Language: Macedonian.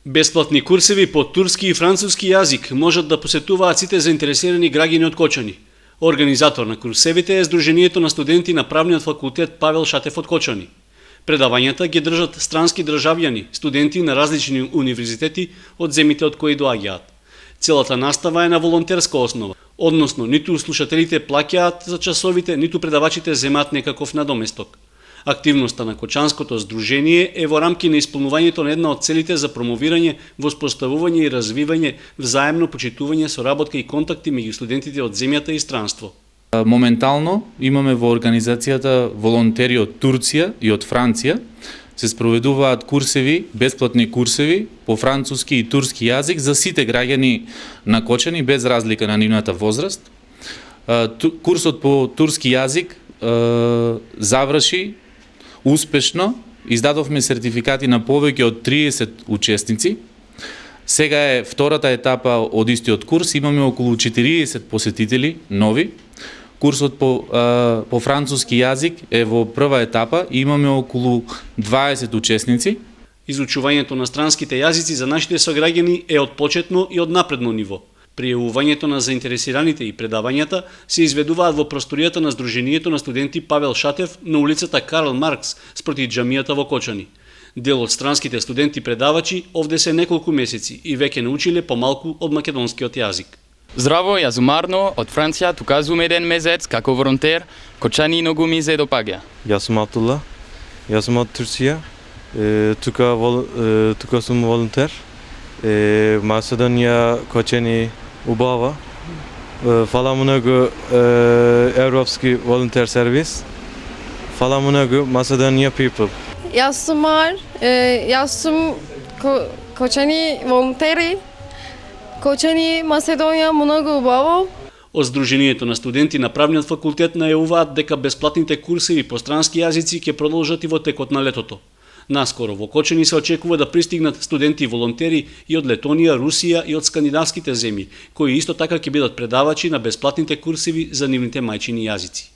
Бесплатни курсеви по турски и француски јазик можат да посетуваат сите заинтересирани граѓани од Кочани. Организатор на курсевите е Сдруженијето на студенти на Правниот факултет Павел Шатев од Кочани. Предавањата ги држат странски државјани, студенти на различни универзитети од земите од кои доаѓаат. Целата настава е на волонтерска основа, односно ниту слушателите плаќаат за часовите, ниту предавачите земаат некаков надоместок. Активноста на Кочанското здружение е во рамки на исполнувањето на една од целите за промовирање, воспоставување и развивање, взаемно почитување, соработка и контакти меѓу студентите од земјата и странство. Моментално имаме во организацијата волонтери од Турција и од Франција. Се спроведуваат курсеви, бесплатни курсеви по француски и турски јазик за сите граѓани на Кочани без разлика на нивната возраст. Курсот по турски јазик заврши успешно, издадовме сертификати на повеќе од 30 учесници. Сега е втората етапа од истиот курс, имаме околу 40 посетители нови. Курсот по француски јазик е во прва етапа и имаме околу 20 учесници. Изучувањето на странските јазици за нашите сограѓани е од почетно и од напредно ниво. Пријавувањето на заинтересираните и предавањата се изведуваат во просторијата на Сдруженијето на студенти Павел Шатев на улицата Карл Маркс спроти џамијата во Кочани. Дел од странските студенти предавачи овде се неколку месеци и веќе научиле помалку од македонскиот јазик. Здраво, јас сум Арно, од Франција, тука сум еден месец како волонтер, Кочани многу ми се допаѓа. Јас сум Абдулла, јас сум од Турција, тука сум волонтер. Македонија, Кочани, убава. Фала многу Европски волонтер сервис. Фала многу Македонија people. Јас сум јас сум Кочани волонтери. Кочани, Македонија, многу убаво. Од Сдруженијето на студенти на Правниот факултет најавуваат дека бесплатните курсеви по странски јазици ќе продолжат и во текот на летото. Наскоро во Кочани се очекува да пристигнат студенти и волонтери и од Летонија, Русија и од скандинавските земји, кои исто така ќе бидат предавачи на бесплатните курсеви за нивните мајчини јазици.